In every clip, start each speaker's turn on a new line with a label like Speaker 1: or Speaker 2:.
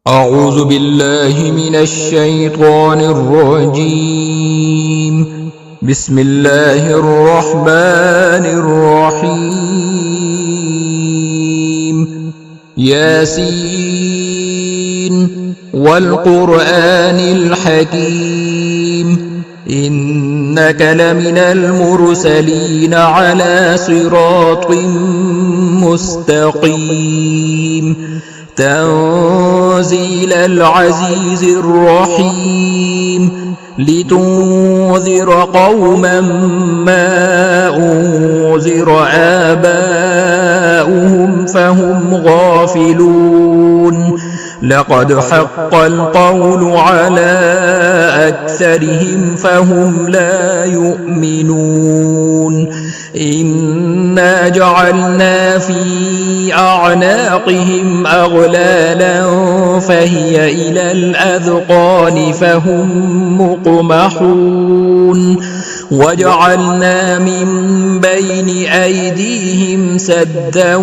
Speaker 1: أعوذ بالله من الشيطان الرجيم. بسم الله الرحمن الرحيم. ياسين والقرآن الحكيم إنك لمن المرسلين على صراط مستقيم تنزيل العزيز الرحيم لتنذر قوما ما أنذر آباؤهم فهم غافلون لقد حق القول على أكثرهم فهم لا يؤمنون إنا جعلنا في أعناقهم أغلالا فهي إلى الأذقان فهم مقمحون وجعلنا من بين أيديهم سدا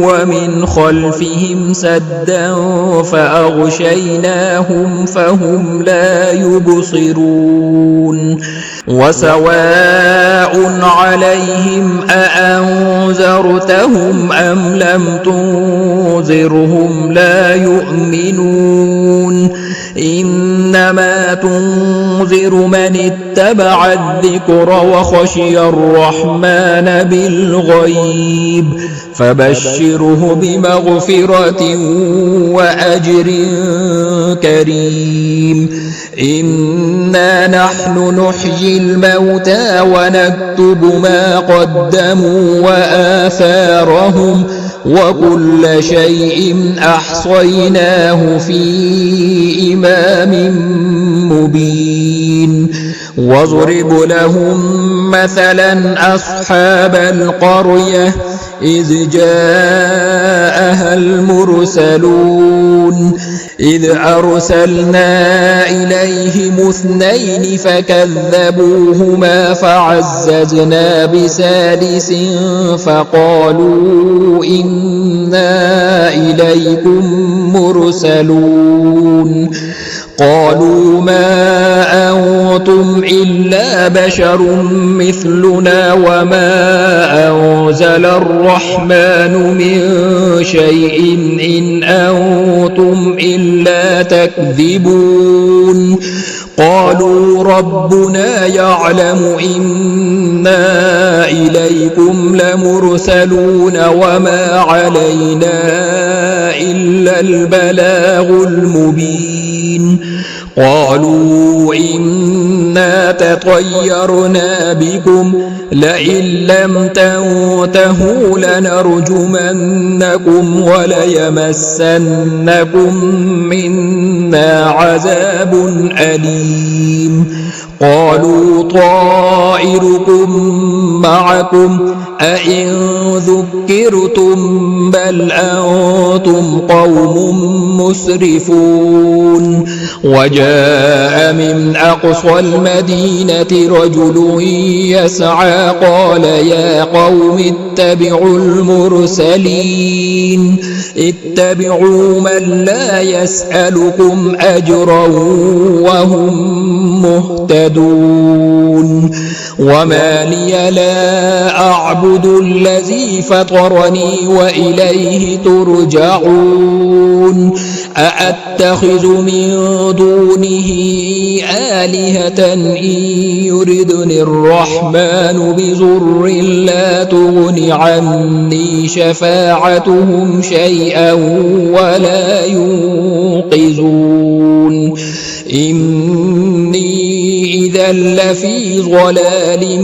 Speaker 1: ومن خلفهم سدا فأغشيناهم فهم لا يبصرون وسواء عليهم أأنذرتهم أم لم تنذرهم لا يؤمنون إنما تنذر من اتبع الذكر وخشي الرحمن بالغيب فبشره بمغفرة وأجر كريم إنا نحن نحيي الموتى ونكتب ما قدموا وآثارهم وكل شيء أحصيناه في إمام مبين واضرب لهم مثلا أصحاب القرية إذ جاءها المرسلون إذ أرسلنا إليهم اثنين فكذبوهما فعززنا بثالث فقالوا إنا إليكم مرسلون قالوا ما أنتم إلا بشر مثلنا وما أنزل الرحمن من شيء إن أنتم إلا تكذبون قالوا ربنا يعلم إنا إليكم لمرسلون وما علينا إلا البلاغ المبين قالوا إنا تطيرنا بكم لئن لم تنتهوا لنرجمنكم وليمسنكم منا عذاب أليم قالوا طائركم معكم أئن ذكرتم بل أنتم قوم مسرفون وجاء من أقصى المدينة رجل يسعى قال يا قوم اتبعوا المرسلين اتبعوا من لا يسألكم أجرا وهم مهتدون وما لي لا أعبد الذي فطرني وإليه ترجعون أأتخذ من دونه آلهة إن يردني الرحمن بضر لا تغن عني شفاعتهم شيئا ولا ينقذون إني إذا لفي ضلال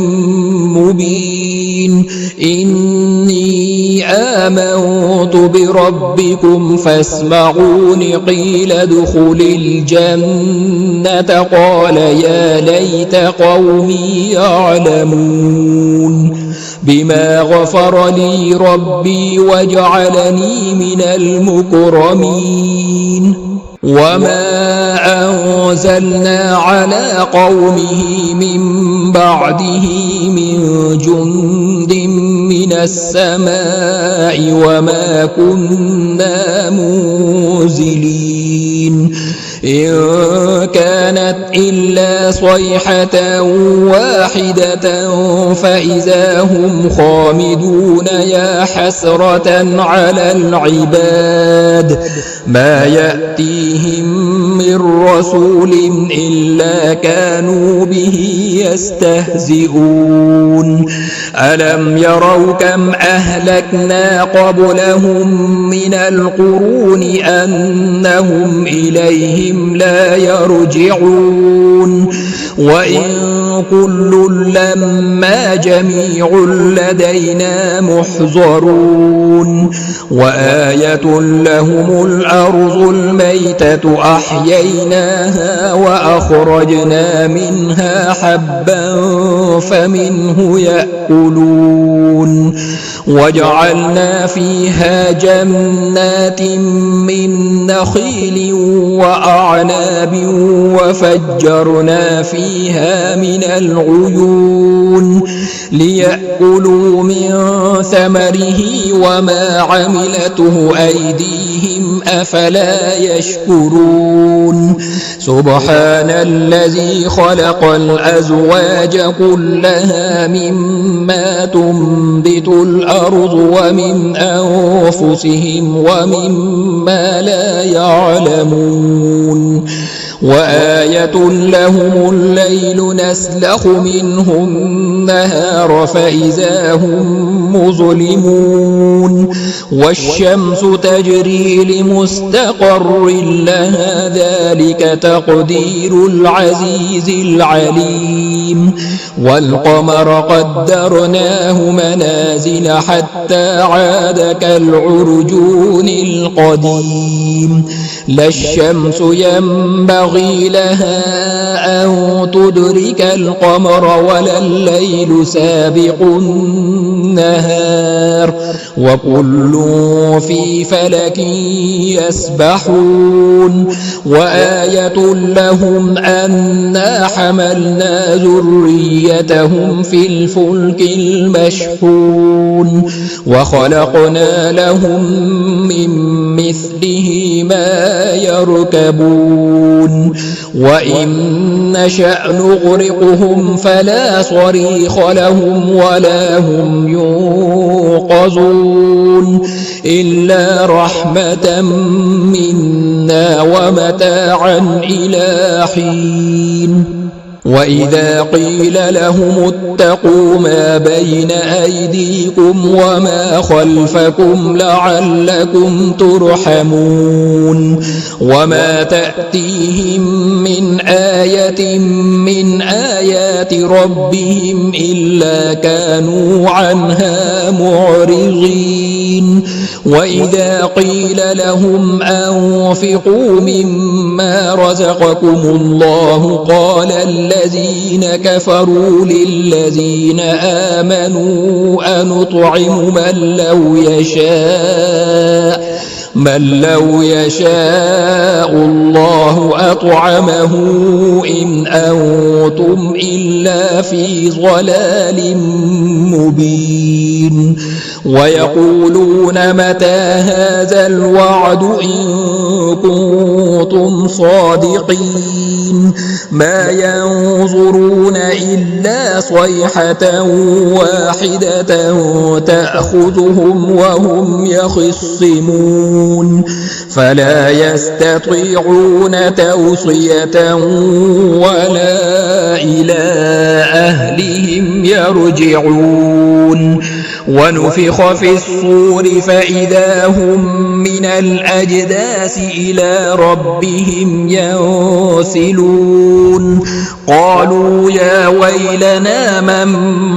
Speaker 1: مبين إني آمنت بربكم فاسمعون قيل ادخل الجنة قال يا ليت قومي يعلمون بما غفر لي ربي وجعلني من المكرمين وما أنزلنا على قومه من بعده من جند من السماء وما كنا منزلين إن كانت إلا صيحة واحدة فإذا هم خامدون يا حسرة على العباد ما يأتيهم من رسول إلا كانوا به يستهزئون ألم يروا كم أهلكنا قبلهم من القرون أنهم إليهم لا يرجعون وإن كل لما جميع لدينا محضرون وآية لهم الأرض الميتة أحييناها وأخرجنا منها حبا فمنه يأكلون وجعلنا فيها جنات من نخيل وأعناب وفجرنا فيها من العيون ليأكلوا من ثمره وما عملته أيديهم أفلا يشكرون سبحان الذي خلق الأزواج كلها مما تنبت الأرض ومن أنفسهم ومما لا يعلمون وآية لهم الليل نسلخ منه النهار فإذا هم مظلمون والشمس تجري لمستقر لها ذلك تقدير العزيز العليم والقمر قدرناه منازل حتى عاد كالعرجون القديم لا الشمس ينبغي لها أن تدرك القمر ولا الليل سابق النهار وكل في فلك يسبحون وآية لهم أنا حملنا ذريتهم في الفلك المشحون وخلقنا لهم من مثله ما يركبون وإن نشأ نغرقهم فلا صريخ لهم ولا هم ينقذون إلا رحمة منا ومتاعا إلى حين وإذا قيل لهم اتقوا ما بين أيديكم وما خلفكم لعلكم ترحمون وما تأتيهم من آية من آيات ربهم إلا كانوا عنها معرضين وإذا قيل لهم أنفقوا مما رزقكم الله قال الذين كفروا للذين آمنوا أنطعم من لو يشاء الله أطعمه إن أنتم إلا في ضلال مبين ويقولون متى هذا الوعد إن كنتم صادقين ما ينظرون إلا صيحة واحدة تأخذهم وهم يخصمون فلا يستطيعون توصية ولا إلى أهلهم يرجعون ونفخ في الصور فإذا هم من الأجداث إلى ربهم ينسلون قالوا يا ويلنا من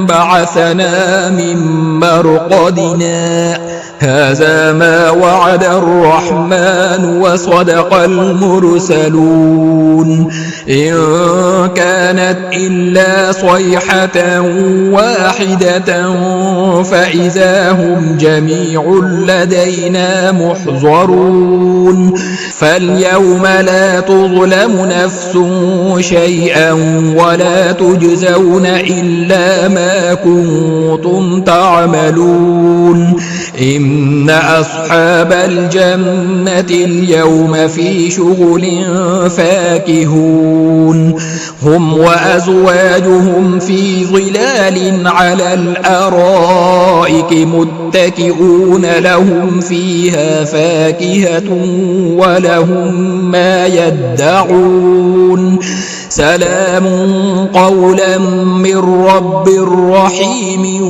Speaker 1: بعثنا من مرقدنا هذا ما وعد الرحمن وصدق المرسلون إن كانت إلا صيحة واحدة فإذا هم جميع لدينا محضرون فاليوم لا تظلم نفس شيئا ولا تجزون إلا ما كنتم تعملون إن أصحاب الجنة اليوم في شغل فاكهون هم وأزواجهم في ظلال على الأرائك متكئون لهم فيها فاكهة ولهم ما يدعون سلام قولا من رب رحيم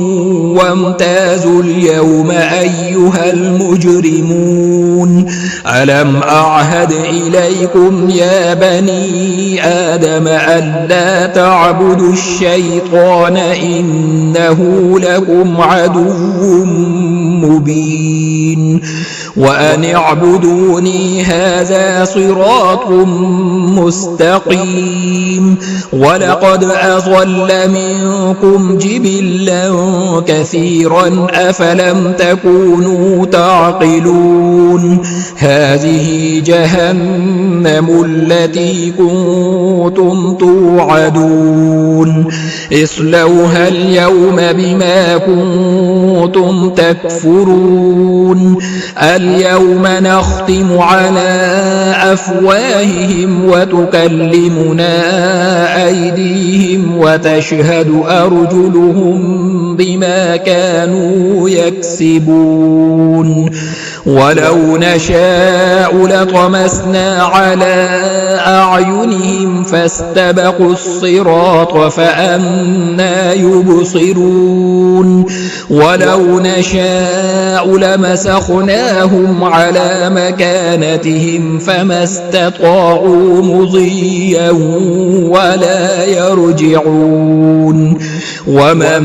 Speaker 1: وامتازوا اليوم أيها المجرمون ألم أعهد إليكم يا بني آدم ألا تعبدوا الشيطان إنه لكم عدو مبين وأن اعبدوني هذا صراط مستقيم ولقد أضل منكم جبلا كثيرا أفلم تكونوا تعقلون هذه جهنم التي كنتم توعدون اصلوها اليوم بما كنتم تكفرون اليوم نختم على أفواههم وتكلمنا أيديهم وتشهد أرجلهم بما كانوا يكسبون ولو نشاء لطمسنا على أعينهم فاستبقوا الصراط فأنى يبصرون ولو نشاء لمسخناهم على مكانتهم فما استطاعوا مضيا ولا يرجعون ومن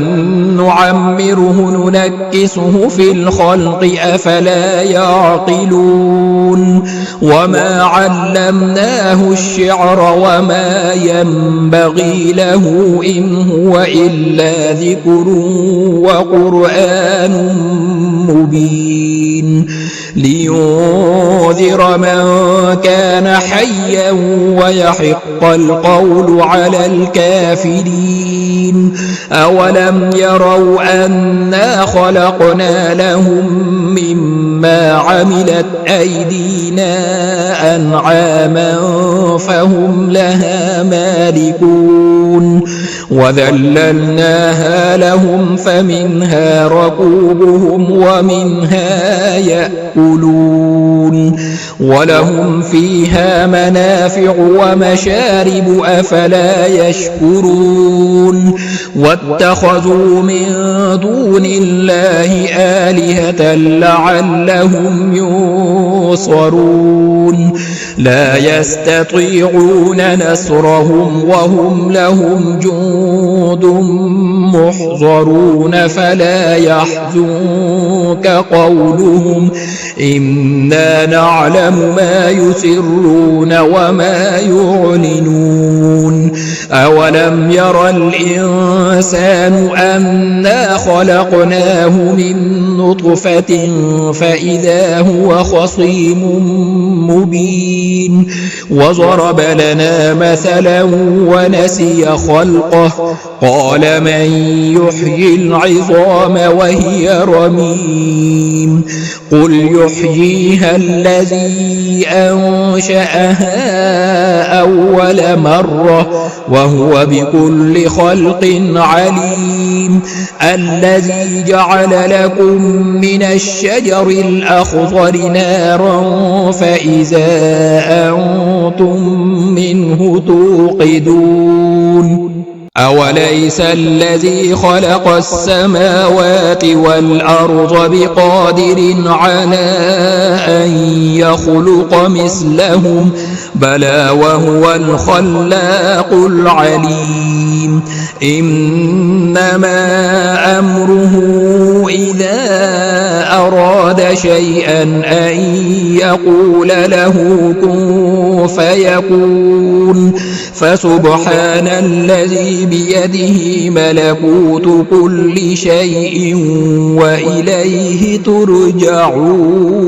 Speaker 1: نعمره ننكسه في الخلق أفلا يعقلون وما علمناه الشعر وما ينبغي له إن هو إلا ذكر وقرآن مبين لينذر من كان حيا ويحق القول على الكافرين أولم يروا أنا خلقنا لهم مما عملت أيدينا أنعاما فهم لها مالكون وذللناها لهم فمنها ركوبهم ومنها يأكلون ولهم فيها منافع ومشارب أفلا يشكرون واتخذوا من دون الله آلهة لعلهم ينصرون لا يستطيعون نصرهم وهم لهم جند محضرون فلا يحزنك قولهم إنا نعلم ما يسرون وما يعلنون أولم يرى الإنسان أنا خلقناه من نطفة فإذا هو خصيم مبين وضرب لنا مثلا ونسي خلقه قال من يحيي العظام وهي رميم قل يحييها الذي أنشأها أول مرة وهو بكل خلق عليم الذي جعل لكم من الشجر الأخضر نارا فإذا أنتم منه توقدون أوليس الذي خلق السماوات والأرض بقادر على أن يخلق مثلهم بلى وهو الخلاق العليم إنما أمره إذا أراد شيئا أن يقول له كن فيكون فسبحان الذي بيده ملكوت كل شيء وإليه ترجعون.